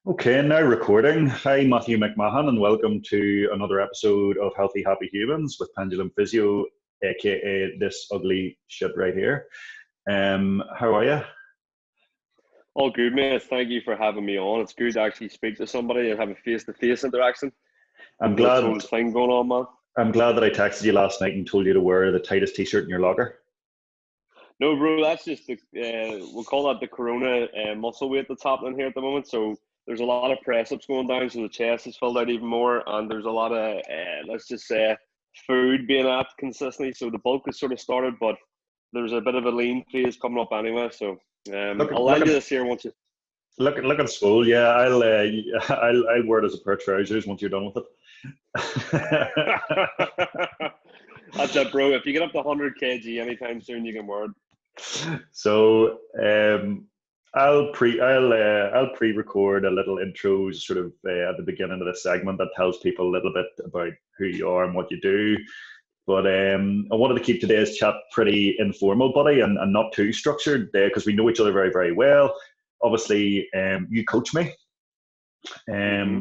Okay, now recording. Hi, Matthew McMahon, and welcome to another episode of Healthy Happy Humans with Pendulum Physio, aka this ugly shit right here. How are you? All good, mate. Thank you for having me on. It's good to actually speak to somebody and have a face-to-face interaction I'm with this whole glad. thing going on, man. I'm glad that I texted you last night and told you to wear the tightest t-shirt in your locker. No, bro, that's just the we'll call that the Corona muscle weight that's happening here at the moment. So there's a lot of press-ups going down, so the chest is filled out even more, and there's a lot of let's just say food being at consistently. So the bulk is sort of started, but there's a bit of a lean phase coming up anyway. So I'll lend you this here once you. Looking swole. Yeah, I'll wear it as a pair of trousers once you're done with it. That's it, bro. If you get up to 100 kg anytime soon, you can wear it. So I'll pre-record a little intro sort of at the beginning of this segment that tells people a little bit about who you are and what you do. But I wanted to keep today's chat pretty informal, buddy, and not too structured there because we know each other very, very well. Obviously, you coach me.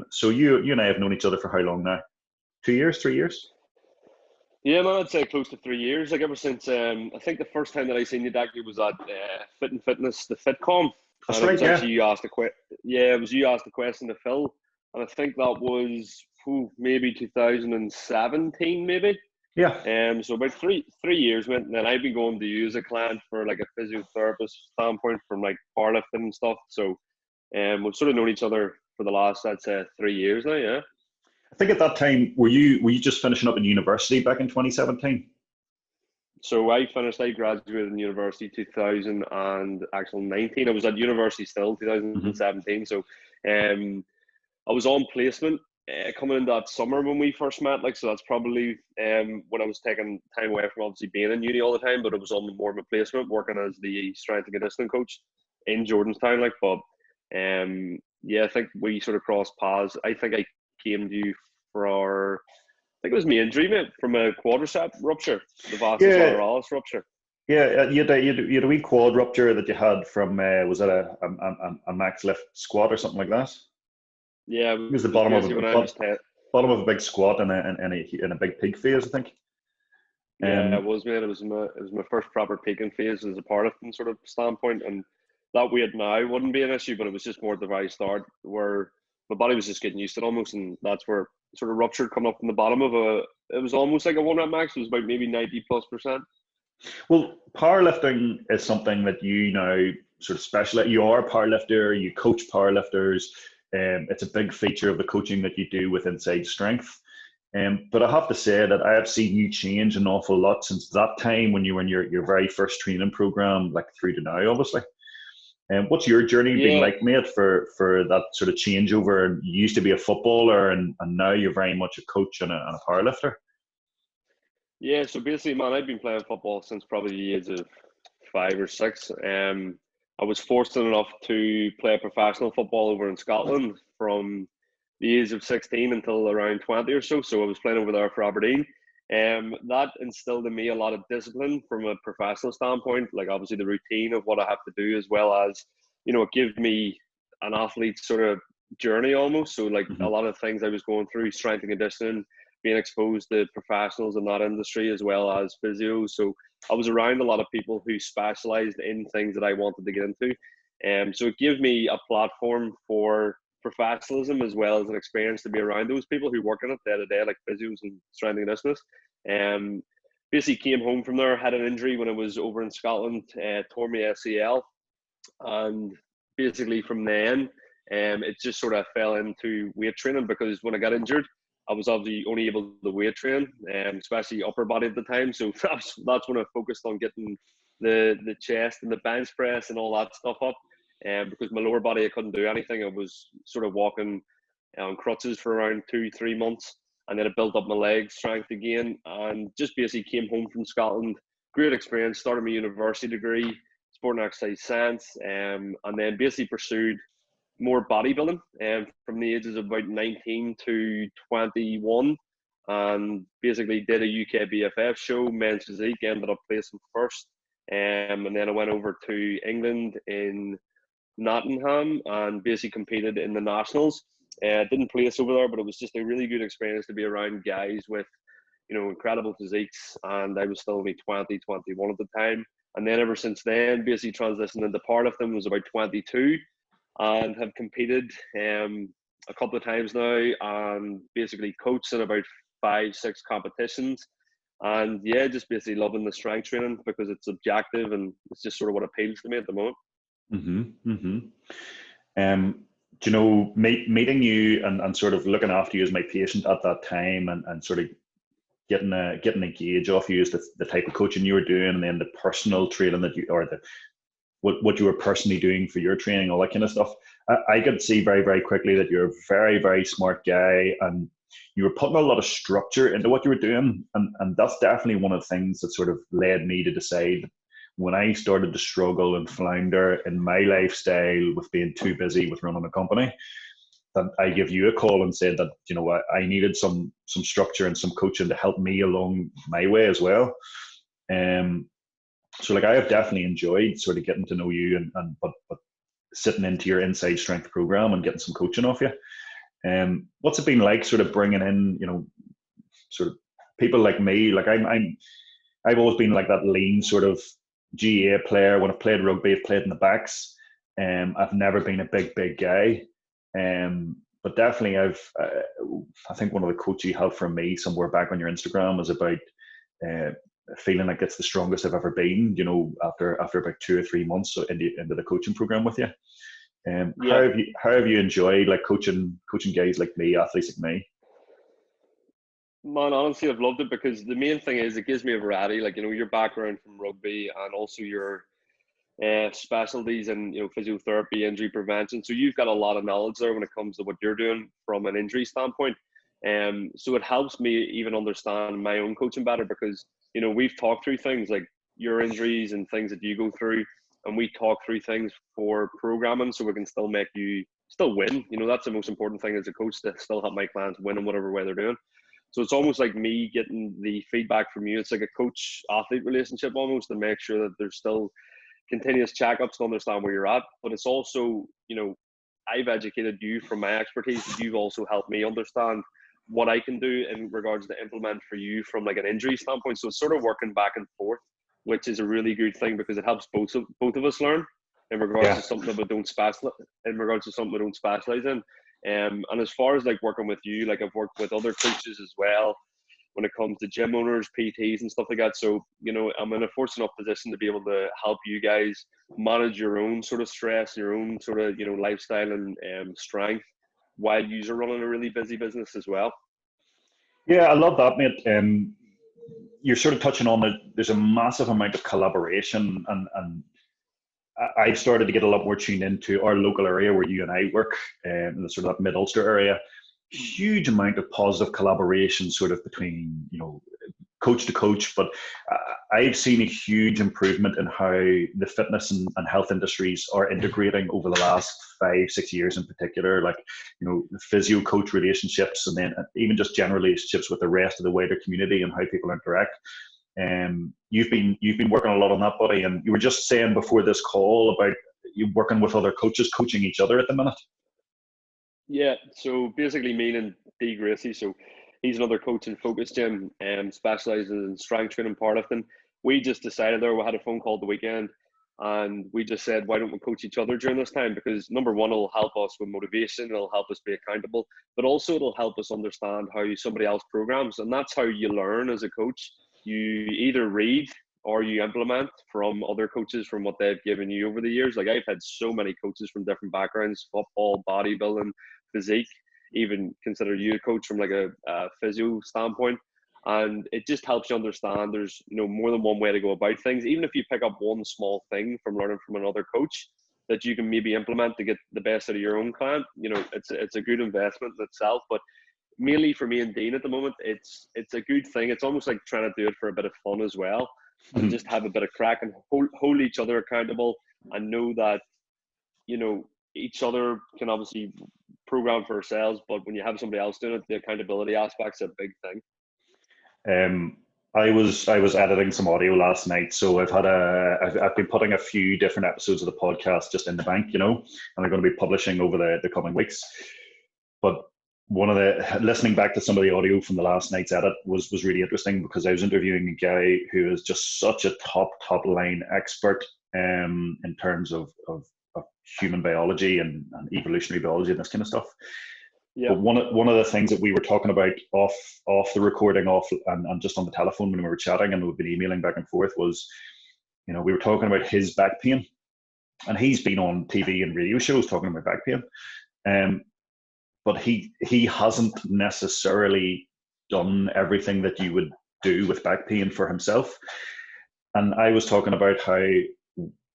So you and I have known each other for how long now? 2 years, 3 years? Yeah, man, I'd say close to 3 years. Like ever since I think the first time that I seen you, Dackie, was at Fit and Fitness, the FitCom. That's and right. It was actually you asked it was you asked the question to Phil, and I think that was maybe 2017, maybe. Yeah. So about three years went, and then I've been going to you as a client for like a physiotherapist standpoint from like powerlifting and stuff. So we've sort of known each other for the last, I'd say, 3 years now. Yeah. I think at that time, were you just finishing up in university back in 2017? So I graduated in university 2000 and actually 19. I was at university still 2017. So I was on placement coming in that summer when we first met. Like, so that's probably when I was taking time away from obviously being in uni all the time, but it was on more of a placement working as the strength and conditioning coach in Jordanstown. Like, but yeah, I think we sort of crossed paths. I think I came to you for, I think it was my injury, mate, from a quadricep rupture, the vastus lateralis rupture. Yeah, you had a wee quad rupture that you had from, was it a max lift squat or something like that? Yeah, it was the bottom of a big squat in a big peak phase, I think. Yeah, it was, mate. It was my first proper peaking phase as a powerlifting sort of standpoint, and that weight now wouldn't be an issue, but it was just more at the very start where my body was just getting used to it almost, and that's where it sort of ruptured coming up from the bottom of it was almost like a 1 rep max. It was about maybe 90+%. Well, powerlifting is something that you now sort of specialize. You are a powerlifter, you coach powerlifters. It's a big feature of the coaching that you do with Inside Strength. But I have to say that I have seen you change an awful lot since that time when you were in your very first training program, like through to now, obviously. What's your journey been like, mate, for that sort of changeover? You used to be a footballer and now you're very much a coach and a powerlifter. Yeah, so basically, man, I've been playing football since probably the age of 5 or 6. I was fortunate enough to play professional football over in Scotland from the age of 16 until around 20 or so. So I was playing over there for Aberdeen. That instilled in me a lot of discipline from a professional standpoint, like obviously the routine of what I have to do, as well as, it gave me an athlete sort of journey almost. So like a lot of things I was going through, strength and conditioning, being exposed to professionals in that industry as well as physios. So I was around a lot of people who specialized in things that I wanted to get into. So it gave me a platform for professionalism as well as an experience to be around those people who work in it day to day, like physios and strength and conditioners. Basically came home from there, had an injury when I was over in Scotland, tore my ACL. And basically from then, it just sort of fell into weight training because when I got injured, I was obviously only able to weight train, especially upper body at the time. So that's when I focused on getting the chest and the bench press and all that stuff up. Because my lower body, I couldn't do anything. I was sort of walking on crutches for around 2-3 months. And then I built up my leg strength again and just basically came home from Scotland. Great experience, started my university degree, sport and exercise science, and then basically pursued more bodybuilding from the ages of about 19 to 21, and basically did a UK BFF show, men's physique, ended up placing first, and then I went over to England in Nottingham and basically competed in the nationals. Didn't place over there, but it was just a really good experience to be around guys with, incredible physiques, and I was still only 20, 21 at the time. And then ever since then, basically transitioned into powerlifting, was about 22, and have competed a couple of times now, and basically coached in about 5, 6 competitions. And yeah, just basically loving the strength training because it's objective and it's just sort of what appeals to me at the moment. Do you know, meeting you and sort of looking after you as my patient at that time, and sort of getting a gauge off you as the type of coaching you were doing, and then the personal training that you, or what you were personally doing for your training, all that kind of stuff. I could see very, very quickly that you're a very, very smart guy, and you were putting a lot of structure into what you were doing. And that's definitely one of the things that sort of led me to decide, when I started to struggle and flounder in my lifestyle with being too busy with running a company, that I give you a call and said that, I needed some structure and some coaching to help me along my way as well. So like, I have definitely enjoyed sort of getting to know you, but sitting into your Inside Strength program and getting some coaching off you. What's it been like sort of bringing in, sort of people like me? Like I've always been like that lean sort of GA player. When I've played rugby, I've played in the backs. I've never been a big guy. But definitely I think one of the quotes you have from me somewhere back on your Instagram was about feeling like it's the strongest I've ever been, after about 2 or 3 months into the coaching program with you. Yeah. How have you enjoyed like coaching guys like me, athletes like me? Man, honestly, I've loved it because the main thing is it gives me a variety. Like, your background from rugby and also your specialties in, physiotherapy, injury prevention. So you've got a lot of knowledge there when it comes to what you're doing from an injury standpoint. So it helps me even understand my own coaching better because, we've talked through things like your injuries and things that you go through, and we talk through things for programming so we can still make you still win. That's the most important thing as a coach, to still help my clients win in whatever way they're doing. So it's almost like me getting the feedback from you. It's like a coach-athlete relationship almost, to make sure that there's still continuous checkups to understand where you're at. But it's also, I've educated you from my expertise, but you've also helped me understand what I can do in regards to implement for you from like an injury standpoint. So it's sort of working back and forth, which is a really good thing because it helps both of us learn in regards to something that we don't specialize in. And as far as like working with you, like I've worked with other coaches as well when it comes to gym owners, PTs and stuff like that. So, I'm in a fortunate enough position to be able to help you guys manage your own sort of stress, your own sort of, lifestyle and strength while you're running a really busy business as well. Yeah, I love that, mate. You're sort of touching on that. There's a massive amount of collaboration, and I've started to get a lot more tuned into our local area where you and I work, in the sort of that Mid-Ulster area. Huge amount of positive collaboration sort of between, coach to coach, but I've seen a huge improvement in how the fitness and health industries are integrating over the last 5-6 years in particular, like, physio coach relationships, and then even just general relationships with the rest of the wider community and how people interact. You've been working a lot on that, buddy, and you were just saying before this call about you working with other coaches, coaching each other at the minute. Yeah, so basically me and D Gracie, so he's another coach in Focus Gym and specializes in strength training, powerlifting. We just decided there, we had a phone call the weekend, and we just said, why don't we coach each other during this time? Because number one, it'll help us with motivation, it'll help us be accountable, but also it'll help us understand how somebody else programs. And that's how you learn as a coach. You either read or you implement from other coaches, from what they've given you over the years. Like I've had so many coaches from different backgrounds, football, bodybuilding, physique, even consider you a coach from like a physio standpoint. And it just helps you understand there's more than one way to go about things. Even if you pick up one small thing from learning from another coach that you can maybe implement to get the best out of your own client, it's a good investment in itself. But mainly for me and Dean at the moment, it's a good thing. It's almost like trying to do it for a bit of fun as well, and just have a bit of crack and hold each other accountable, and know that each other can obviously program for ourselves, but when you have somebody else doing it, the accountability aspect's a big thing. I was editing some audio last night, so I've been putting a few different episodes of the podcast just in the bank, and I'm going to be publishing over the coming weeks. But listening back to some of the audio from the last night's edit was really interesting, because I was interviewing a guy who is just such a top line expert in terms of human biology and evolutionary biology and this kind of stuff. Yeah. But one of the things that we were talking about off the recording, and just on the telephone when we were chatting, and we've been emailing back and forth, was, we were talking about his back pain, and he's been on TV and radio shows talking about back pain, but he hasn't necessarily done everything that you would do with back pain for himself. And I was talking about how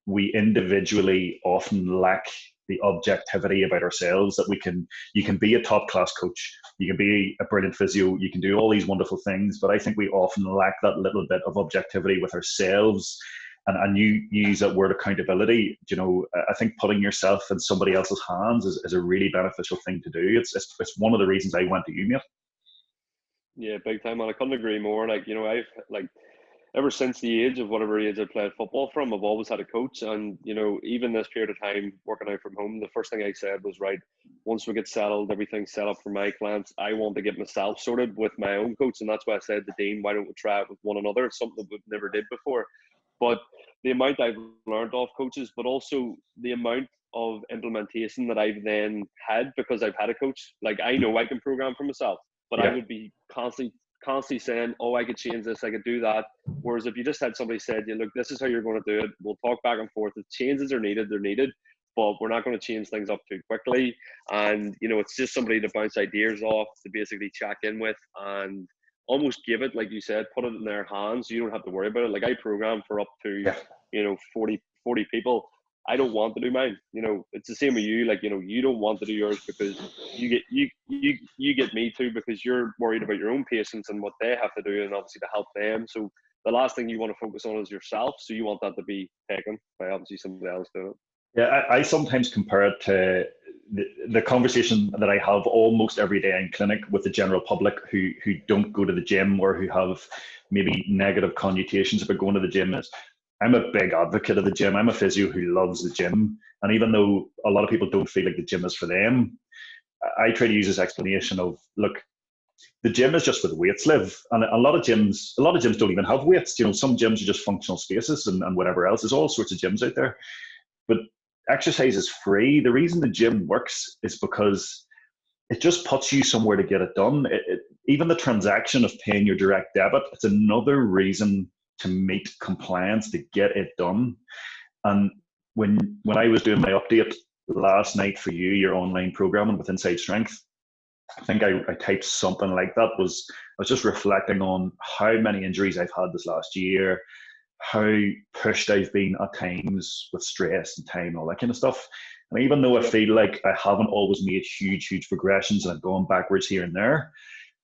we individually often lack the objectivity about ourselves, that you can be a top class coach, you can be a brilliant physio, you can do all these wonderful things, but I think we often lack that little bit of objectivity with ourselves. And you use that word accountability. I think putting yourself in somebody else's hands is a really beneficial thing to do. It's one of the reasons I went to you, mate. Yeah, big time, man. I couldn't agree more. I've ever since the age of whatever age I played football from, I've always had a coach. And, even this period of time working out from home, the first thing I said was, right, once we get settled, everything's set up for my clients, I want to get myself sorted with my own coach. And that's why I said to Dean, why don't we try it with one another? Something that we never did before. But the amount I've learned off coaches, but also the amount of implementation that I've then had because I've had a coach. Like, I know I can program for myself, but Yeah. I would be constantly saying, oh, I could change this, I could do that. Whereas if you just had somebody said, yeah, look, this is how you're going to do it, we'll talk back and forth. If changes are needed, they're needed, but we're not going to change things up too quickly. And, it's just somebody to bounce ideas off, to basically check in with, and almost give it, like you said, put it in their hands. You don't have to worry about it. Like, I program for up to, 40 people. I don't want to do mine. It's the same with you. Like, you don't want to do yours because you get me too, because you're worried about your own patients and what they have to do, and obviously to help them. So the last thing you want to focus on is yourself. So you want that to be taken by obviously somebody else doing it. Yeah, I sometimes compare it to the conversation that I have almost every day in clinic with the general public who don't go to the gym, or who have maybe negative connotations about going to the gym. Is, I'm a big advocate of the gym. I'm a physio who loves the gym. And even though a lot of people don't feel like the gym is for them, I try to use this explanation of, look, the gym is just where the weights live. And a lot of gyms don't even have weights. Some gyms are just functional spaces and whatever else. There's all sorts of gyms out there. But exercise is free. The reason the gym works is because it just puts you somewhere to get it done. Even the transaction of paying your direct debit, it's another reason to meet compliance, to get it done. And when I was doing my update last night for you, your online programming with Inside Strength, I think I typed something like that. I was just reflecting on how many injuries I've had this last year, how pushed I've been at times with stress and time and all that kind of stuff. And even though I feel like I haven't always made huge progressions and I've gone backwards here and there,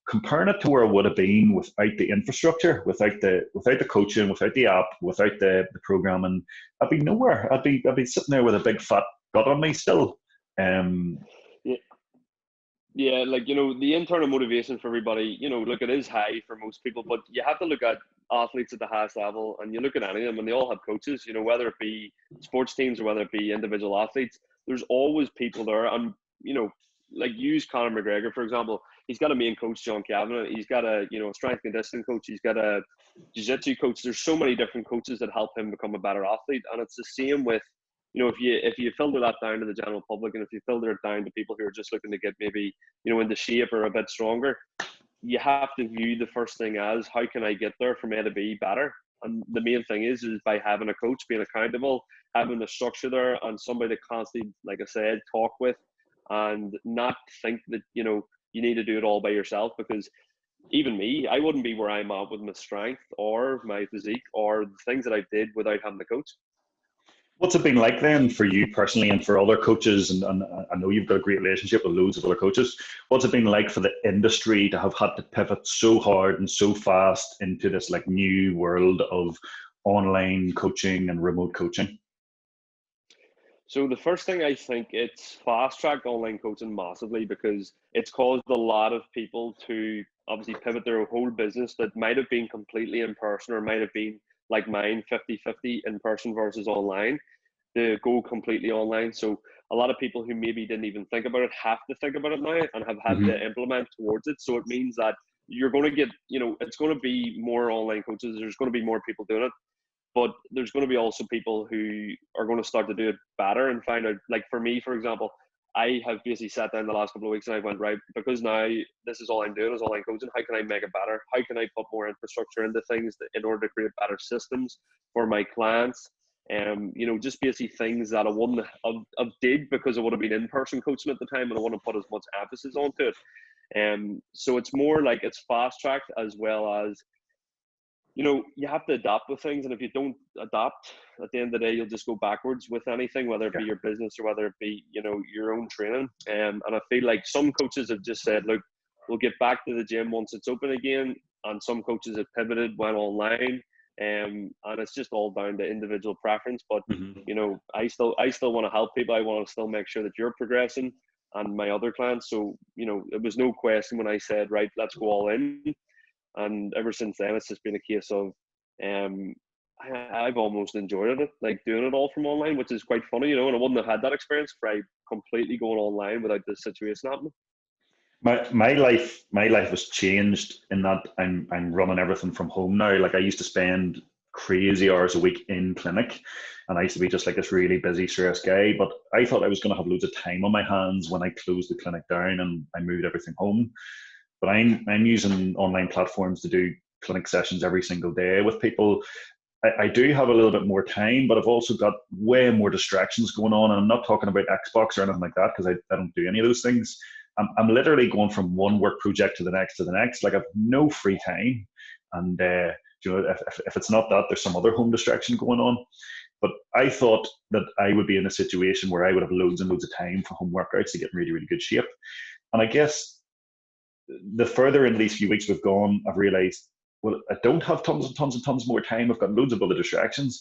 comparing it to where I would have been without the infrastructure, without the coaching, without the app, without the programming, I'd be nowhere. I'd be sitting there with a big fat gut on me still. Yeah, like, the internal motivation for everybody, look, it is high for most people, but you have to look at athletes at the highest level, and you look at any of them, and they all have coaches, whether it be sports teams or whether it be individual athletes, there's always people there. And, like, use Conor McGregor, for example. He's got a main coach, John Kavanagh. He's got a, strength and conditioning coach. He's got a jiu-jitsu coach. There's so many different coaches that help him become a better athlete. And it's the same with, if you filter that down to the general public, and if you filter it down to people who are just looking to get maybe, into shape or a bit stronger, you have to view the first thing as, how can I get there from A to B better? And the main thing is by having a coach, being accountable, having the structure there, and somebody to constantly, like I said, talk with, and not think that, you need to do it all by yourself. Because even me, I wouldn't be where I'm at with my strength or my physique or the things that I did without having a coach. What's it been like then for you personally and for other coaches? And I know you've got a great relationship with loads of other coaches. What's it been like for the industry to have had to pivot so hard and so fast into this like new world of online coaching and remote coaching? So the first thing, I think it's fast-tracked online coaching massively, because it's caused a lot of people to obviously pivot their whole business that might have been completely in person, or might have been like mine, 50-50 in person versus online, to go completely online. So a lot of people who maybe didn't even think about it have to think about it now, and have had Mm-hmm. to implement towards it. So it means that you're going to get, it's going to be more online coaches. There's going to be more people doing it, but there's going to be also people who are going to start to do it better and find out. Like for me, for example, I have basically sat down the last couple of weeks and I went, right, because now this is all I'm doing is online coaching. How can I make it better? How can I put more infrastructure into things in order to create better systems for my clients? Just basically things that I wouldn't have did, because I would have been in-person coaching at the time, and I want to put as much emphasis onto it. So it's more like it's fast tracked, as well as you have to adapt with things. And if you don't adapt, at the end of the day, you'll just go backwards with anything, whether it be your business or whether it be, your own training. And I feel like some coaches have just said, look, we'll get back to the gym once it's open again. And some coaches have pivoted, went online. And it's just all down to individual preference. But, Mm-hmm. I still want to help people. I want to still make sure that you're progressing, and my other clients. So, it was no question when I said, right, let's go all in. And ever since then, it's just been a case of um, I've almost enjoyed it, like doing it all from online, which is quite funny, and I wouldn't have had that experience if I completely going online without this situation happening. My life was changed in that I'm running everything from home now. Like I used to spend crazy hours a week in clinic, and I used to be just like this really busy, stressed guy. But I thought I was going to have loads of time on my hands when I closed the clinic down and I moved everything home. But I'm using online platforms to do clinic sessions every single day with people. I do have a little bit more time, but I've also got way more distractions going on. And I'm not talking about Xbox or anything like that, because I don't do any of those things. I'm literally going from one work project to the next to the next. Like I've no free time. And, if it's not that, there's some other home distraction going on. But I thought that I would be in a situation where I would have loads and loads of time for home workouts to get in really, really good shape. And I guess the further in these few weeks we've gone, I've realized, well, I don't have tons and tons and tons more time. I've got loads of other distractions,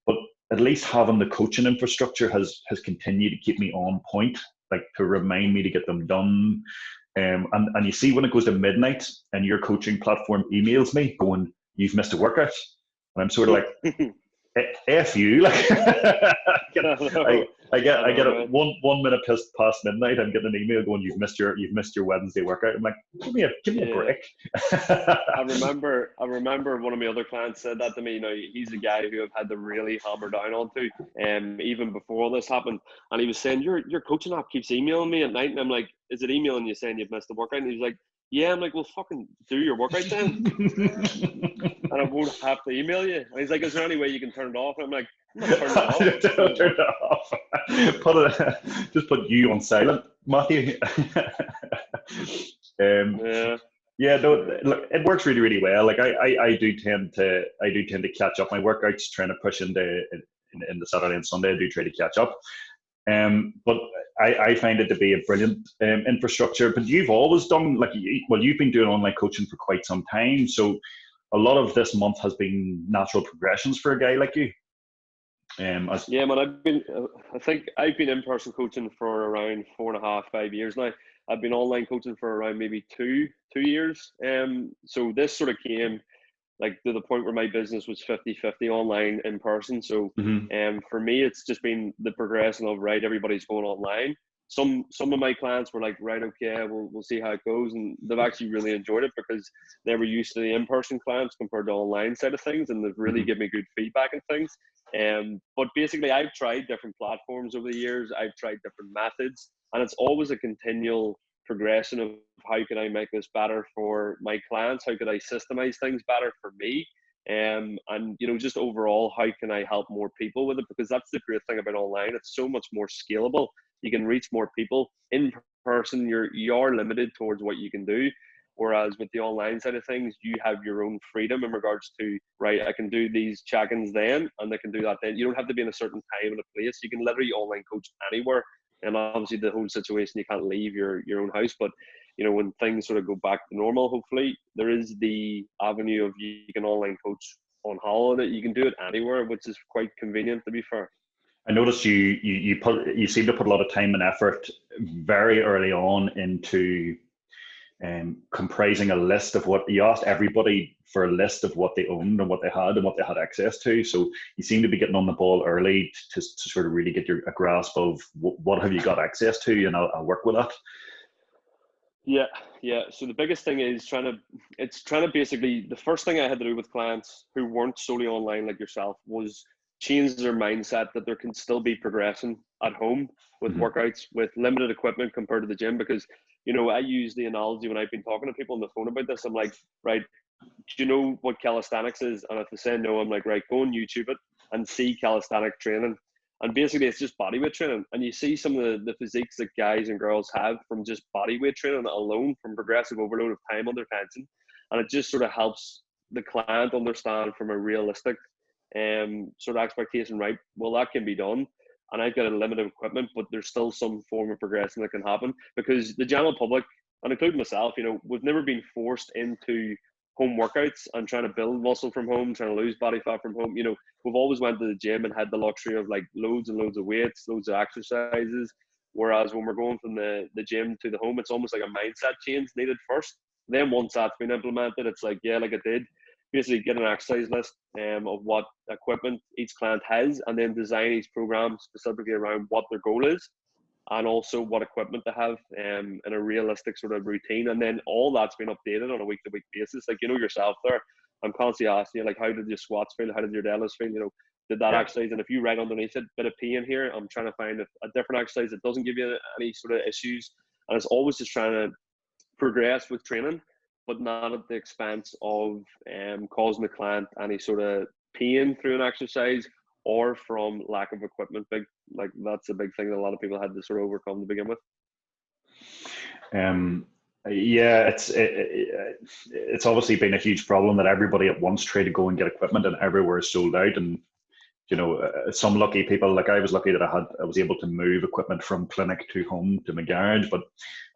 but at least having the coaching infrastructure has continued to keep me on point, like to remind me to get them done. And you see, when it goes to midnight and your coaching platform emails me going, "You've missed a workout," and I'm sort of like, F you, like I get it Right? 1 minute past midnight. I'm getting an email going, "You've missed your Wednesday workout." I'm like, give me a Yeah. break. I remember one of my other clients said that to me. He's a guy who I've had to really hammer down onto, even before all this happened. And he was saying, your coaching app keeps emailing me at night, and I'm like, is it emailing you saying you've missed the workout? And he's like, yeah. I'm like, well, fucking do your workout then, and I won't have to email you. And he's like, is there any way you can turn it off? And I'm like, I'm not turning it off. I'm just Don't doing turn work. it off. Just put you on silent, Matthew. Yeah. Yeah, no, look, it works really, really well. Like I do tend to catch up my workouts, trying to push in the Saturday and Sunday. I do try to catch up. But I find it to be a brilliant infrastructure. But you've always done you've been doing online coaching for quite some time. So a lot of this month has been natural progressions for a guy like you. Yeah, man, I think I've been in-person coaching for around 4.5, 5 years now. I've been online coaching for around maybe two years. So this sort of came like to the point where my business was 50-50 online, in person. So Mhm. for me, it's just been the progression of, right, everybody's going online. Some of my clients were like, right, okay, we'll see how it goes, and they've actually really enjoyed it, because they were used to the in-person clients compared to online side of things, and they've really Mhm. given me good feedback and things. But basically, I've tried different platforms over the years. I've tried different methods, and it's always a continual progression of how can I make this better for my clients? How could I systemize things better for me? And just overall, how can I help more people with it? Because that's the great thing about online. It's so much more scalable. You can reach more people. In person, you are limited towards what you can do. Whereas with the online side of things, you have your own freedom in regards to, right, I can do these check-ins then, and I can do that then. You don't have to be in a certain time and a place. You can literally online coach anywhere. And obviously the whole situation, you can't leave your own house. But when things sort of go back to normal, hopefully, there is the avenue of you can online coach on holiday. You can do it anywhere, which is quite convenient, to be fair. I noticed you seem to put a lot of time and effort very early on into comprising a list of what you asked everybody for, a list of what they owned and what they had and what they had access to. So you seem to be getting on the ball early to sort of really get a grasp of what have you got access to, and I'll work with that. Yeah. So the biggest thing is trying to basically, the first thing I had to do with clients who weren't solely online like yourself was change their mindset that there can still be progression at home with workouts with limited equipment compared to the gym. Because, I use the analogy when I've been talking to people on the phone about this. I'm like, right, do you know what calisthenics is? And if they say no, I'm like, right, go on YouTube it and see calisthenic training. And basically it's just bodyweight training. And you see some of the physiques that guys and girls have from just bodyweight training alone, from progressive overload of time under tension. And it just sort of helps the client understand from a realistic sort of expectation, right? Well, that can be done. And I've got a limited equipment, but there's still some form of progression that can happen, because the general public, and including myself, we've never been forced into home workouts and trying to build muscle from home, trying to lose body fat from home. We've always went to the gym and had the luxury of like loads and loads of weights, loads of exercises. Whereas when we're going from the gym to the home, it's almost like a mindset change needed first. Then once that's been implemented, it's like, yeah, like I did, basically get an exercise list of what equipment each client has, and then design each program specifically around what their goal is, and also what equipment to have in a realistic sort of routine. And then all that's been updated on a week-to-week basis. Like, yourself there, I'm constantly asking you, like, how did your squats feel? How did your deadlifts feel? Did that exercise? And if you write underneath it, bit of pain here, I'm trying to find a different exercise that doesn't give you any sort of issues. And it's always just trying to progress with training, but not at the expense of causing the client any sort of pain through an exercise or from lack of equipment. That's a big thing that a lot of people had to sort of overcome to begin with. Yeah, it's obviously been a huge problem that everybody at once tried to go and get equipment, and everywhere is sold out. And some lucky people, like I was lucky that I was able to move equipment from clinic to home to my garage, but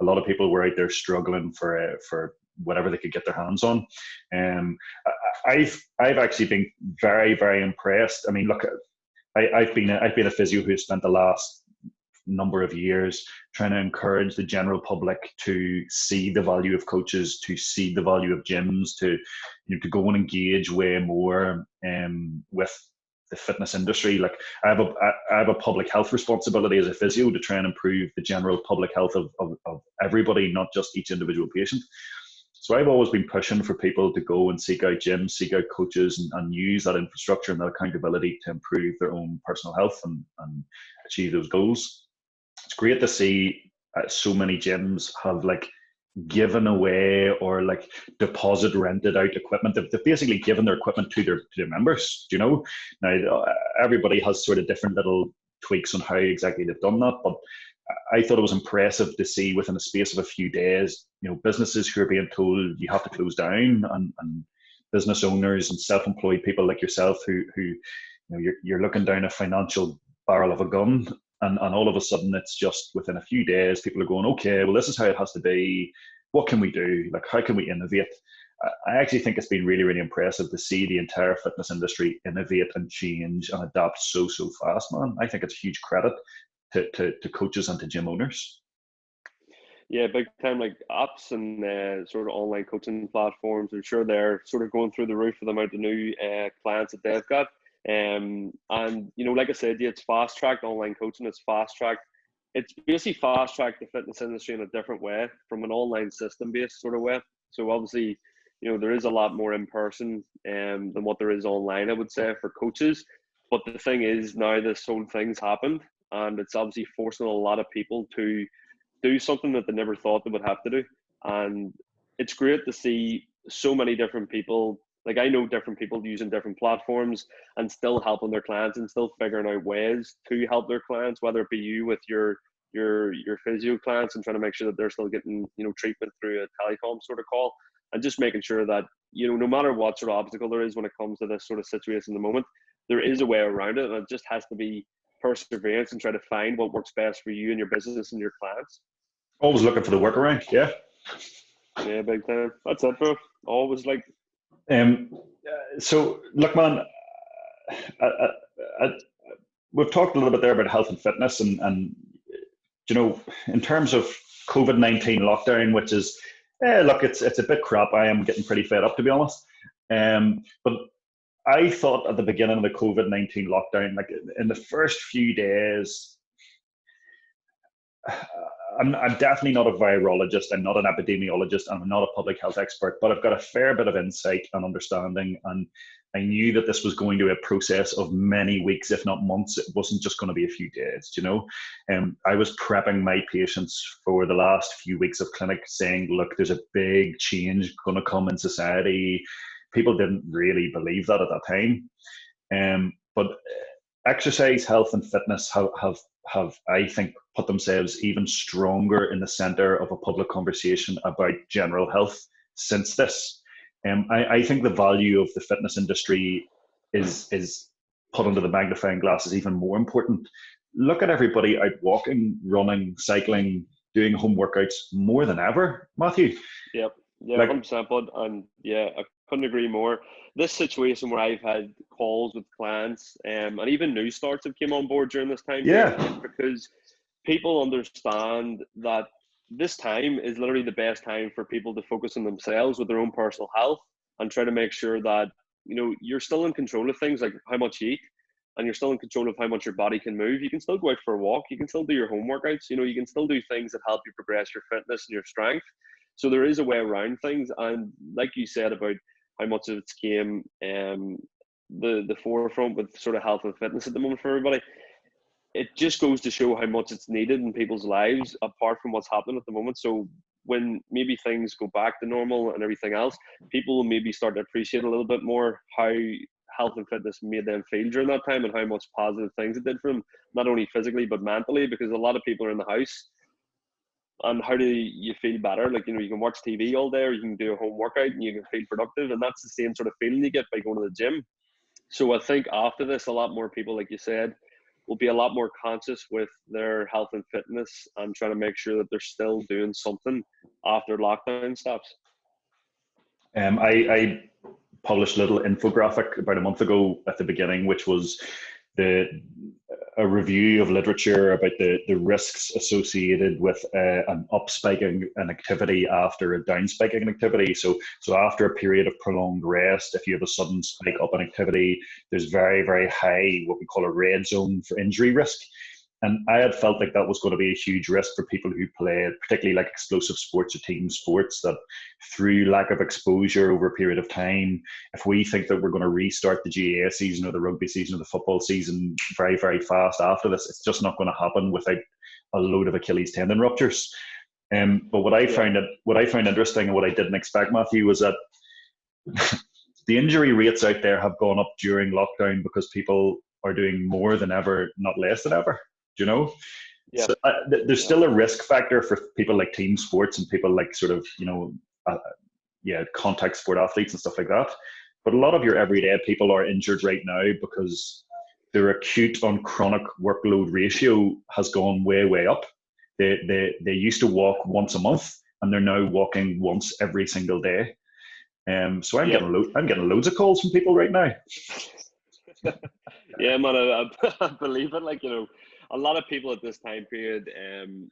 a lot of people were out there struggling for whatever they could get their hands on. I've actually been very, very impressed. I mean, look, I've been a physio who spent the last number of years trying to encourage the general public to see the value of coaches, to see the value of gyms, to go and engage way more with the fitness industry. Like, I have a public health responsibility as a physio to try and improve the general public health of everybody, not just each individual patient. So I've always been pushing for people to go and seek out gyms, seek out coaches, and use that infrastructure and that accountability to improve their own personal health and achieve those goals. It's great to see so many gyms have like given away or like deposit rented out equipment. They've basically given their equipment to their members. Now everybody has sort of different little tweaks on how exactly they've done that, but I thought it was impressive to see within the space of a few days, businesses who are being told you have to close down, and business owners and self-employed people like yourself who you're looking down a financial barrel of a gun, and all of a sudden it's just within a few days people are going, okay, well, this is how it has to be. What can we do? Like, how can we innovate? I actually think it's been really, really impressive to see the entire fitness industry innovate and change and adapt so fast, man. I think it's a huge credit to coaches and to gym owners. Yeah, big time. Like, apps and sort of online coaching platforms, I'm sure they're sort of going through the roof for the amount of new clients that they've got. And like I said, yeah, it's fast tracked online coaching. It's basically fast tracked the fitness industry in a different way, from an online system based sort of way. So obviously, there is a lot more in person than what there is online, I would say, for coaches. But the thing is, now this whole thing's happened, and it's obviously forcing a lot of people to do something that they never thought they would have to do. And it's great to see so many different people. Like, I know different people using different platforms and still helping their clients and still figuring out ways to help their clients, whether it be you with your physio clients and trying to make sure that they're still getting, treatment through a telecom sort of call, and just making sure that, no matter what sort of obstacle there is when it comes to this sort of situation in the moment, there is a way around it, and it just has to be perseverance and try to find what works best for you and your business and your clients. Always looking for the workaround. Yeah, big time. That's it, bro. Always like. So look, man, we've talked a little bit there about health and fitness, and you know, in terms of COVID-19 lockdown, which is, look, it's a bit crap. I am getting pretty fed up, to be honest. But I thought at the beginning of the COVID-19 lockdown, like in the first few days, I'm definitely not a virologist. I'm not an epidemiologist. I'm not a public health expert, but I've got a fair bit of insight and understanding. And I knew that this was going to be a process of many weeks, if not months. It wasn't just going to be a few days, you know. I was prepping my patients for the last few weeks of clinic, saying, look, there's a big change going to come in society. People didn't really believe that at that time. But exercise, health, and fitness have I think put themselves even stronger in the center of a public conversation about general health since this. I think the value of the fitness industry is put under the magnifying glass is even more important. Look at everybody out walking, running, cycling, doing home workouts more than ever, Matthew. Yep. Yeah, Like, 100%, bud. And yeah, I couldn't agree more. This situation where I've had calls with clients, and even new starts have came on board during this time period, yeah, because people understand that this time is literally the best time for people to focus on themselves with their own personal health and try to make sure that, you know, you're still in control of things like how much you eat, and you're still in control of how much your body can move. You can still go out for a walk. You can still do your home workouts. You know, you can still do things that help you progress your fitness and your strength. So there is a way around things. And like you said about how much of it's came the forefront with sort of health and fitness at the moment for everybody, it just goes to show how much it's needed in people's lives apart from what's happening at the moment. So when maybe things go back to normal and everything else, people will maybe start to appreciate a little bit more how health and fitness made them feel during that time and how much positive things it did for them, not only physically but mentally, because a lot of people are in the house. And how do you feel better? Like, you know, you can watch TV all day, or you can do a home workout and you can feel productive, and that's the same sort of feeling you get by going to the gym. So I think after this, a lot more people, like you said, will be a lot more conscious with their health and fitness and trying to make sure that they're still doing something after lockdown stops. I published a little infographic about a month ago at the beginning, which was the a review of literature about the risks associated with an up spiking an activity after a down spiking an activity. So after a period of prolonged rest, if you have a sudden spike up an activity, there's very, very high what we call a red zone for injury risk. And I had felt like that was going to be a huge risk for people who play, particularly like explosive sports or team sports, that through lack of exposure over a period of time, if we think that we're going to restart the GAA season or the rugby season or the football season very, very fast after this, it's just not going to happen without a load of Achilles tendon ruptures. But what I found interesting and what I didn't expect, Matthew, was that the injury rates out there have gone up during lockdown because people are doing more than ever, not less than ever. Do you know? Yeah. So there's still a risk factor for people like team sports and people like sort of, you know, contact sport athletes and stuff like that. But a lot of your everyday people are injured right now because their acute on chronic workload ratio has gone way, way up. They used to walk once a month and they're now walking once every single day. So I'm getting loads of calls from people right now. Yeah, man, I believe it. Like, you know, a lot of people at this time period,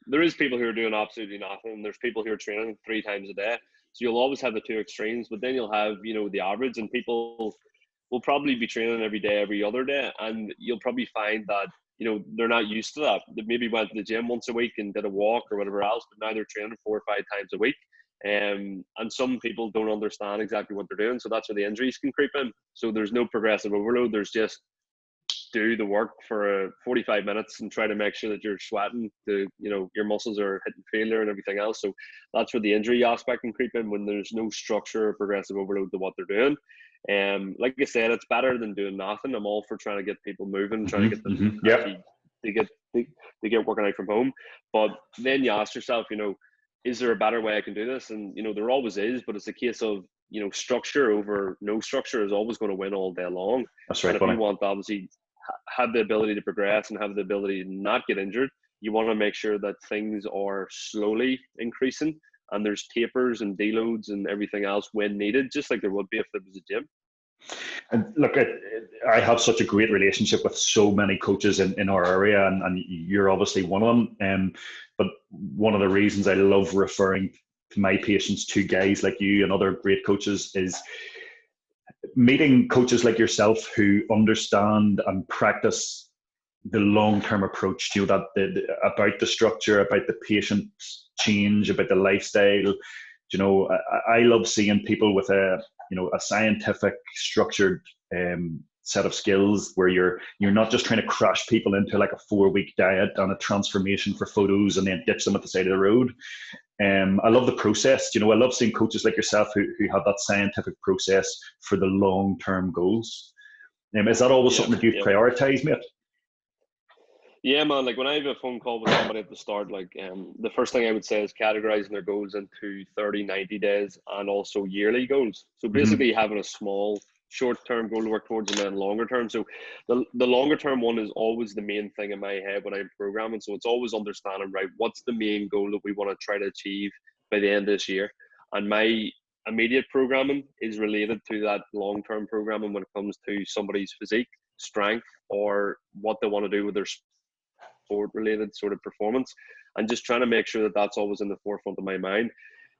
there is people who are doing absolutely nothing. There's people who are training 3 times a day. So you'll always have the two extremes, but then you'll have, you know, the average, and people will probably be training every day, every other day. And you'll probably find that, you know, they're not used to that. They maybe went to the gym once a week and did a walk or whatever else, but now they're training 4 or 5 times a week. And some people don't understand exactly what they're doing. So that's where the injuries can creep in. So there's no progressive overload. There's just do the work for 45 minutes and try to make sure that you're sweating, you know, your muscles are hitting failure and everything else. So that's where the injury aspect can creep in when there's no structure or progressive overload to what they're doing. Like I said, it's better than doing nothing. I'm all for trying to get people moving, trying to get them to get working out from home. But then you ask yourself, you know, is there a better way I can do this? And, you know, there always is, but it's a case of, you know, structure over no structure is always going to win all day long. That's right. And if you want to obviously have the ability to progress and have the ability to not get injured, you want to make sure that things are slowly increasing and there's tapers and deloads and everything else when needed, just like there would be if there was a gym. And look, I have such a great relationship with so many coaches in our area, and you're obviously one of them. But one of the reasons I love referring to my patients to guys like you and other great coaches is meeting coaches like yourself who understand and practice the long-term approach, that about the structure, about the patient change, about the lifestyle. I love seeing people with a scientific, structured set of skills where you're not just trying to crash people into like a 4-week diet and a transformation for photos and then ditch them at the side of the road. I love the process. I love seeing coaches like yourself who have that scientific process for the long-term goals. Is that always something that you've prioritized, mate? Yeah, man. Like when I have a phone call with somebody at the start, like the first thing I would say is categorizing their goals into 30, 90 days and also yearly goals. So basically having a small short-term goal to work towards and then longer term. So the longer term one is always the main thing in my head when I'm programming. So it's always understanding, right, what's the main goal that we want to try to achieve by the end of this year? And my immediate programming is related to that long-term programming when it comes to somebody's physique, strength, or what they want to do with their sport related sort of performance, and just trying to make sure that that's always in the forefront of my mind.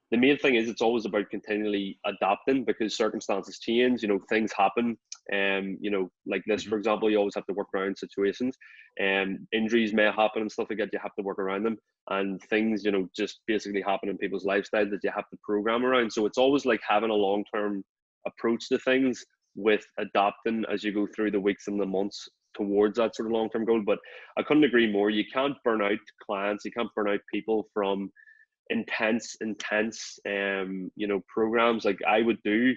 The main thing is it's always about continually adapting because circumstances change, things happen. Like this, for example, you always have to work around situations, and injuries may happen and stuff like that. You have to work around them, and things, just basically happen in people's lifestyle that you have to program around. So it's always like having a long-term approach to things with adapting as you go through the weeks and the months towards that sort of long-term goal. But I couldn't agree more. You can't burn out clients. You can't burn out people from intense programs. Like I would do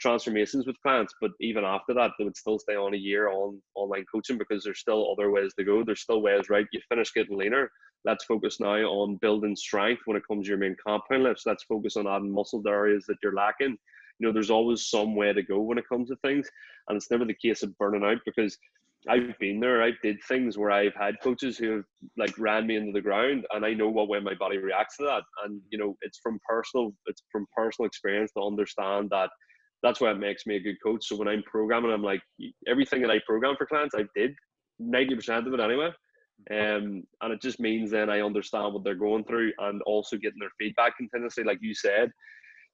transformations with clients, but even after that they would still stay on a year on online coaching because there's still other ways to go. There's still ways, right? You finish getting leaner, let's focus now on building strength when it comes to your main compound lifts. Let's focus on adding muscle to areas that you're lacking. There's always some way to go when it comes to things, and it's never the case of burning out, because I've been there. I did things where I've had coaches who have like ran me into the ground, and I know what way my body reacts to that. And it's from personal experience to understand that that's what makes me a good coach. So when I'm programming, I'm like, everything that I program for clients, I did 90% of it anyway. And it just means then I understand what they're going through, and also getting their feedback continuously, like you said,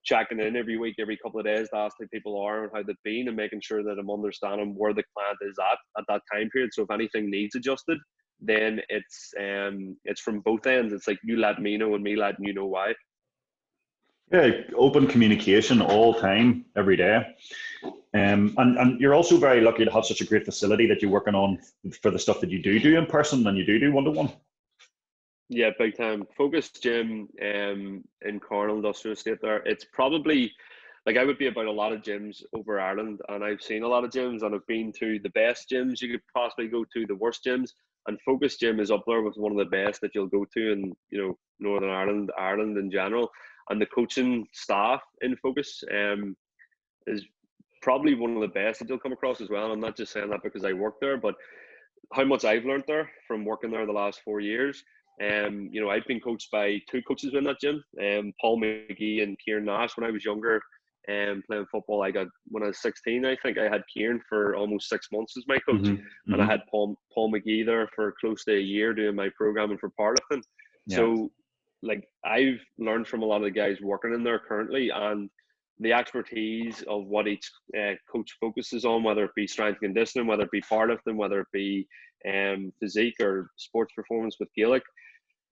checking in every week, every couple of days to ask how people are and how they've been, and making sure that I'm understanding where the client is at that time period. So if anything needs adjusted, then it's from both ends. It's like you let me know and me letting you know why. Yeah, open communication all time, every day. And you're also very lucky to have such a great facility that you're working on for the stuff that you do in person and you do one-to-one. Yeah, big time. Focus Gym in Cornwall Industrial Estate there. It's probably, like, I would be about a lot of gyms over Ireland, and I've seen a lot of gyms, and I've been to the best gyms you could possibly go to, the worst gyms, and Focus Gym is up there with one of the best that you'll go to in, Northern Ireland in general. And the coaching staff in Focus is probably one of the best that you'll come across as well. And I'm not just saying that because I work there, but how much I've learned there from working there the last 4 years. I've been coached by two coaches in that gym, Paul McGee and Kieran Nash. When I was younger, playing football, when I was 16, I think I had Kieran for almost 6 months as my coach, and I had Paul McGee there for close to a year doing my programming for powerlifting. Yeah. So, like, I've learned from a lot of the guys working in there currently, and the expertise of what each coach focuses on, whether it be strength and conditioning, whether it be powerlifting, whether it be physique or sports performance with Gaelic.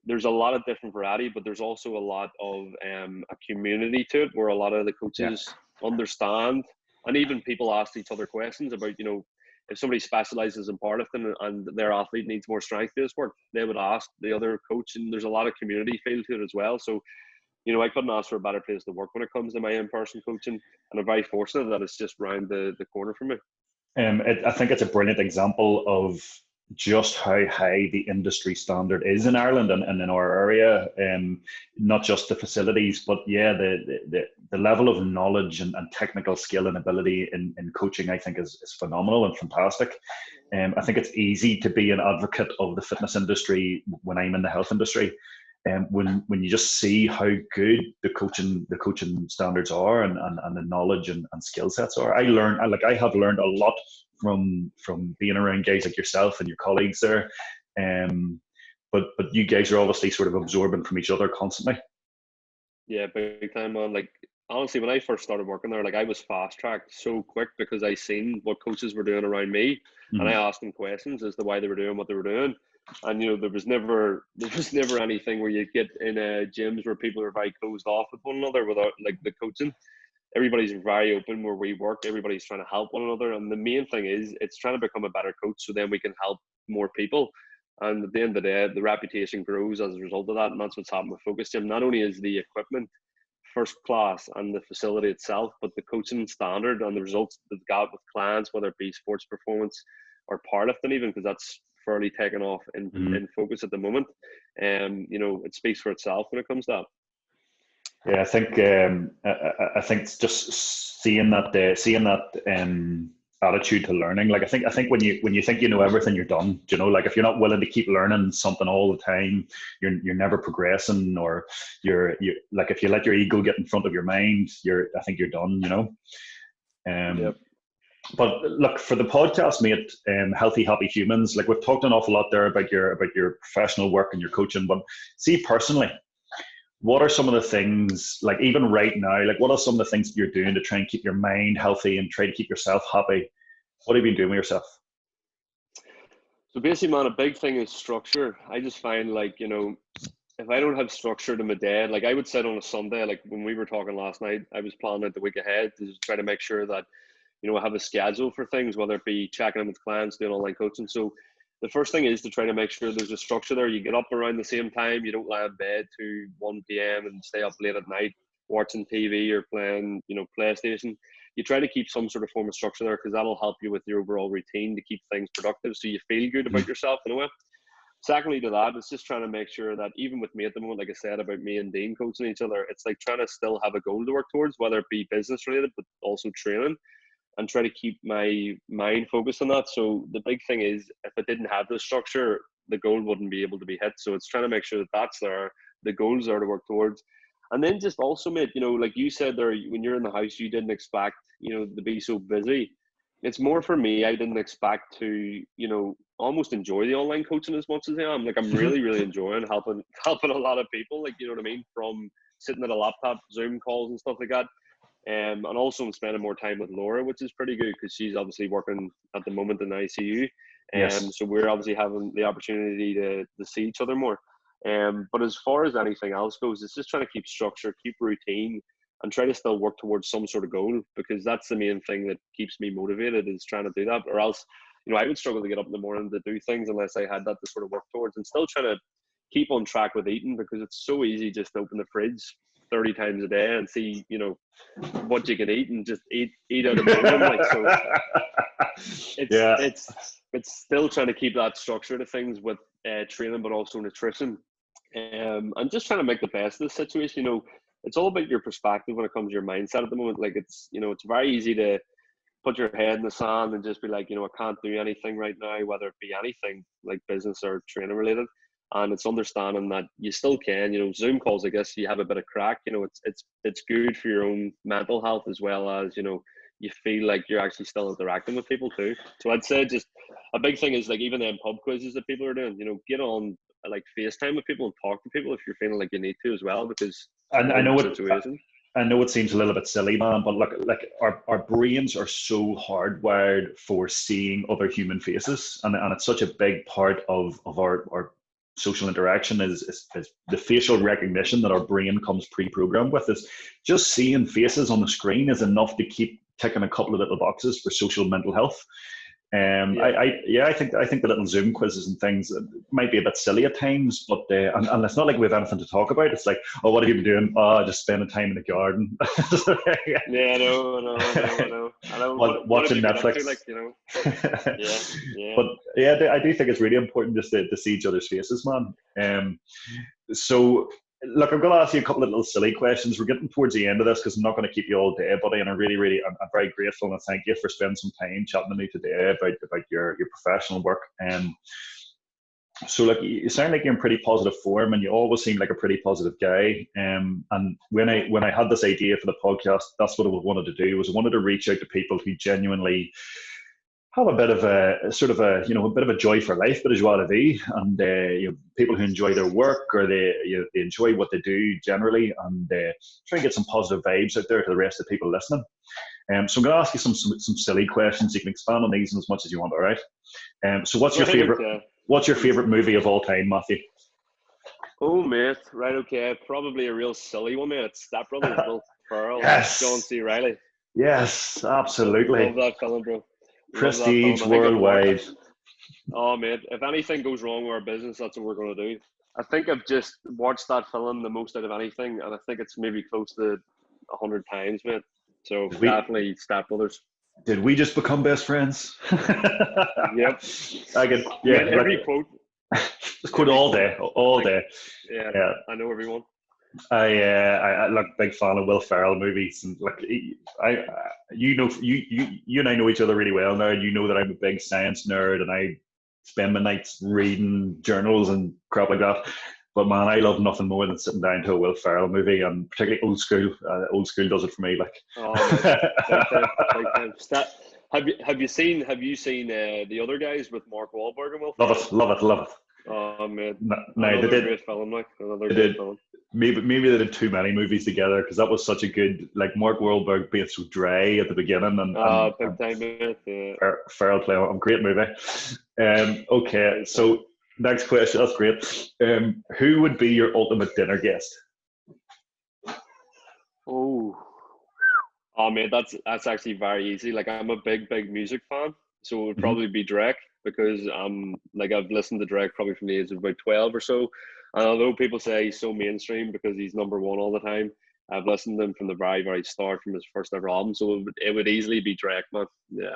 There's a lot of different variety, but there's also a lot of a community to it where a lot of the coaches understand, and even people ask each other questions about, if somebody specializes in powerlifting and their athlete needs more strength-based work, they would ask the other coach, and there's a lot of community feel to it as well. So, I couldn't ask for a better place to work when it comes to my in-person coaching, and I'm very fortunate that it's just round the corner for me. I think it's a brilliant example of just how high the industry standard is in Ireland and in our area. Not just the facilities, but the level of knowledge and technical skill and ability in coaching, I think, is phenomenal and fantastic. I think it's easy to be an advocate of the fitness industry when I'm in the health industry. when you just see how good the coaching standards are, and the knowledge and skill sets are. I have learned a lot from being around guys like yourself and your colleagues there. But you guys are obviously sort of absorbing from each other constantly. Yeah, big time, man. Like, honestly, when I first started working there, like, I was fast tracked so quick because I seen what coaches were doing around me, and I asked them questions as to why they were doing what they were doing. And there was never anything where you get in gyms where people are very closed off with one another without like the coaching. Everybody's very open where we work. Everybody's trying to help one another, and the main thing is it's trying to become a better coach so then we can help more people. And at the end of the day, the reputation grows as a result of that, and that's what's happened with Focus Gym. Not only is the equipment first class and the facility itself, but the coaching standard and the results they've got with clients, whether it be sports performance or powerlifting even, because that's fairly taken off in Focus at the moment. It speaks for itself when it comes to that. Yeah, I think it's just seeing that attitude to learning. Like I think when you think you know everything, you're done. Like if you're not willing to keep learning something all the time, you're never progressing, or you're like if you let your ego get in front of your mind, I think you're done. Yep. But look, for the podcast, mate, Healthy Happy Humans, like we've talked an awful lot there about your professional work and your coaching, but see personally, what are some of the things, like even right now, like what are some of the things that you're doing to try and keep your mind healthy and try to keep yourself happy? What have you been doing with yourself? So basically, man, a big thing is structure. I just find like, if I don't have structure to my day, like I would sit on a Sunday, like when we were talking last night, I was planning out the week ahead to try to make sure that, I have a schedule for things, whether it be checking in with clients, doing online coaching. So the first thing is to try to make sure there's a structure there. You get up around the same time. You don't lie in bed to 1 p.m. and stay up late at night watching TV or playing, PlayStation. You try to keep some sort of form of structure there because that'll help you with your overall routine to keep things productive so you feel good about yourself in a way. Secondly to that, it's just trying to make sure that even with me at the moment, like I said about me and Dean coaching each other, it's like trying to still have a goal to work towards, whether it be business related, but also training, and try to keep my mind focused on that. So the big thing is, if I didn't have the structure, the goal wouldn't be able to be hit. So it's trying to make sure that that's there, the goals are to work towards. And then just also, mate, like you said there, when you're in the house, you didn't expect, to be so busy. It's more for me, I didn't expect to, almost enjoy the online coaching as much as I am. Like I'm really, really enjoying helping a lot of people, like, you know what I mean? From sitting at a laptop, Zoom calls and stuff like that. And also I'm spending more time with Laura, which is pretty good because she's obviously working at the moment in ICU. Yes. So we're obviously having the opportunity to see each other more. But as far as anything else goes, it's just trying to keep structure, keep routine, and try to still work towards some sort of goal, because that's the main thing that keeps me motivated, is trying to do that. Or else, I would struggle to get up in the morning to do things unless I had that to sort of work towards, and still trying to keep on track with eating, because it's so easy just to open the fridge 30 times a day and see, what you can eat and just eat out of boredom. Like, so it's still trying to keep that structure to things with training, but also nutrition, and just trying to make the best of the situation. It's all about your perspective when it comes to your mindset at the moment. Like it's very easy to put your head in the sand and just be like, I can't do anything right now, whether it be anything like business or training related. And it's understanding that you still can, Zoom calls, I guess you have a bit of crack, it's good for your own mental health, as well as, you feel like you're actually still interacting with people too. So I'd say just a big thing is like even them pub quizzes that people are doing, get on like FaceTime with people and talk to people if you're feeling like you need to as well, because I know it seems a little bit silly, man, but look, like our brains are so hardwired for seeing other human faces, and it's such a big part of our social interaction is the facial recognition that our brain comes pre-programmed with. Is just seeing faces on the screen is enough to keep ticking a couple of little boxes for social mental health. I think the little Zoom quizzes and things might be a bit silly at times, but and it's not like we have anything to talk about. It's like, oh, what have you been doing? Oh, just spending time in the garden. Yeah, I know. Watching Netflix. But yeah, I do think it's really important just to see each other's faces, man. So look, I'm going to ask you a couple of little silly questions. We're getting towards the end of this because I'm not going to keep you all day, buddy. And I'm I'm very grateful and thank you for spending some time chatting with me today about your professional work. So like you sound like you're in pretty positive form, and you always seem like a pretty positive guy. And when I had this idea for the podcast, that's what I wanted to do. Was I wanted to reach out to people who genuinely have a bit of a sort of a bit of a joy for life, bit of joie de vivre, and people who enjoy their work, or they enjoy what they do generally, and try and get some positive vibes out there to the rest of the people listening. So I'm going to ask you some silly questions. You can expand on these as much as you want. All right. So what's your favorite? Okay. What's your favorite movie of all time, Matthew? Oh, mate. Right, okay. Probably a real silly one, mate. It's Step Brothers, Will Ferrell, Yes. John C. Reilly. Yes, absolutely. Love that film, bro. Prestige worldwide. Oh, mate. If anything goes wrong with our business, that's what we're going to do. I think I've just watched that film the most out of anything, and I think it's maybe close to 100 times, mate. So definitely Step Brothers. Did we just become best friends? Yep. I could, yeah. Mate, every quote. Just quote all day. Yeah, I know everyone. I look, big fan of Will Ferrell movies, and like you and I know each other really well now. You know that I'm a big science nerd, and I spend my nights reading journals and crap like that. But man, I love nothing more than sitting down to a Will Ferrell movie, and particularly old school. Old school does it for me. Like, big time. Have you seen the other guys with Mark Wahlberg and Will Ferrell? Love it. Oh man, no, they did. Great film, like another they great did. Film. Maybe they did too many movies together, because that was such a good, like, Mark Wahlberg being so dry at the beginning, and big time, mate. Yeah. Ferrell playing a great movie. Okay, so next question. That's great. Who would be your ultimate dinner guest? Oh, mate, that's actually very easy. Like, I'm a big music fan, so it would probably be Drake, because I've listened to Drake probably from the age of about 12 or so. And although people say he's so mainstream because he's number one all the time, I've listened to him from the very, very start, from his first ever album. So it would easily be Drake, man. Yeah.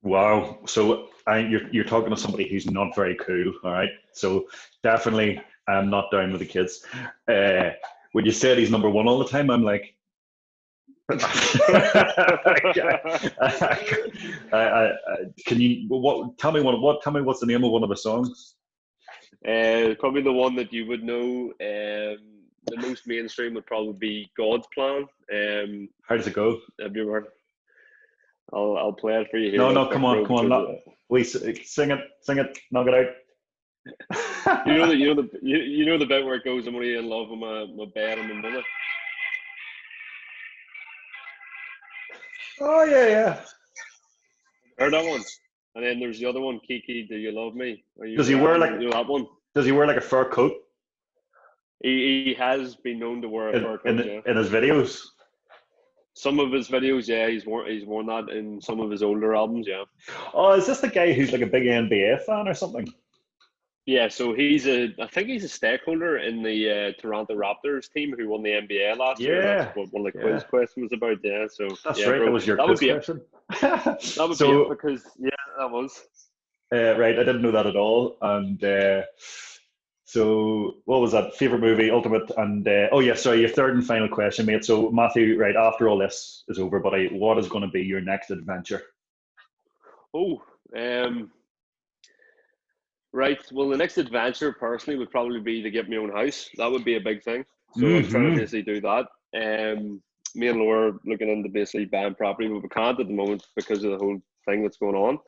Wow. So you're talking to somebody who's not very cool. All right. So definitely, I'm not down with the kids. When you said he's number one all the time, I'm like, can you tell me what's the name of one of the songs? Probably the one that you would know. The most mainstream would probably be God's Plan. How does it go? Have you ever heard? I'll play it for you here. No, come on. Wait, sing it, knock it out. you know the bit where it goes, I'm only in love with my bed and my mother. Oh yeah. Heard that one? And then there's the other one, Kiki, Do You Love Me? Does he wear that one? Does he wear like a fur coat? He has been known to wear a fur coat in his videos. Some of his videos, yeah, he's worn that in some of his older albums, yeah. Oh, is this the guy who's like a big NBA fan or something? Yeah, so I think he's a stakeholder in the Toronto Raptors team who won the NBA last year. That's what one of the quiz questions was about, yeah. So that's yeah, right, bro, that was your quiz question. That would be it, because, yeah, that was. Right, I didn't know that at all. And so what was that? Favorite movie, ultimate, and your third and final question, mate. So Matthew, right, after all this is over, buddy, what is going to be your next adventure? Right. Well, the next adventure, personally, would probably be to get my own house. That would be a big thing. So I'm trying to basically do that. Me and Laura are looking into basically buying property, but we can't at the moment because of the whole thing that's going on.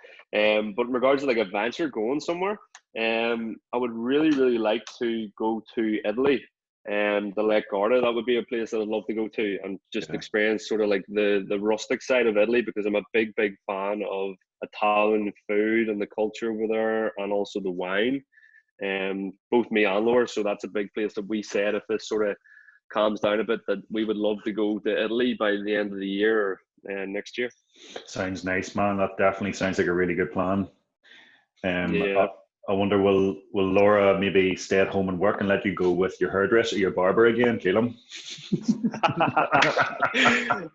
But in regards to like adventure, going somewhere, I would really, really like to go to Italy. The Lake Garda, that would be a place that I'd love to go to and just experience sort of like the rustic side of Italy, because I'm a big fan of Italian food and the culture over there, and also the wine. Both me and Laura, so that's a big place that we said, if this sort of calms down a bit, that we would love to go to Italy by the end of the year or next year. Sounds nice, man. That definitely sounds like a really good plan. Yeah. I wonder, will Laura maybe stay at home and work and let you go with your hairdresser, your barber again, Caleb?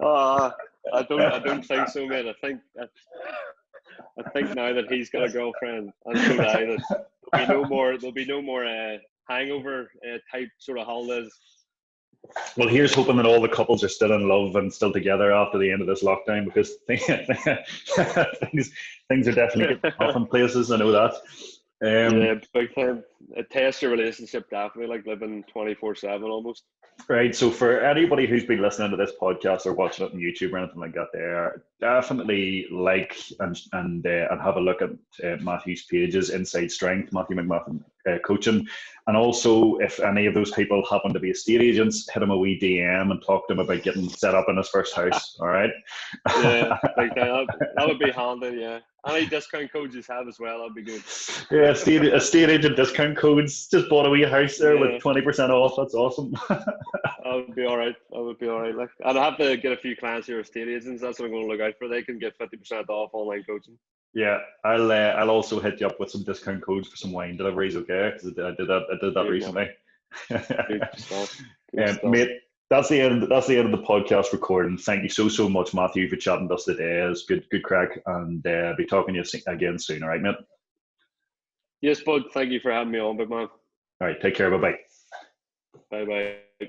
I don't think so, mate. I think now that he's got a girlfriend, and so do I, that there'll be no more hangover type sort of holidays. Well, here's hoping that all the couples are still in love and still together after the end of this lockdown, because things are definitely getting tough in places. I know that. Yeah, big time. It tests your relationship definitely, like living 24/7 almost. Right. So for anybody who's been listening to this podcast or watching it on YouTube or anything like that, there definitely like and have a look at Matthew's pages, Inside Strength, Matthew McMahon Coaching, and also if any of those people happen to be estate agents, hit him a wee DM and talk to him about getting set up in his first house. All right. Yeah, big time. That would be handy. Yeah, any discount codes you have as well, that'd be good. Yeah, estate agent discount codes. Just bought a wee house there with 20% off. That's awesome. That would be all right. That would be all right. Like, I'd have to get a few clients who are estate agents. That's what I'm going to look out for. They can get 50% off online coaching. Yeah, I'll also hit you up with some discount codes for some wine deliveries, okay? Because I did that recently. Good stuff. Good stuff. Mate, that's the end of the podcast recording. Thank you so much, Matthew, for chatting to us today. It's good crack, and be talking to you again soon. All right, mate. Yes, bud. Thank you for having me on, big man. All right, take care. Bye bye. Bye bye.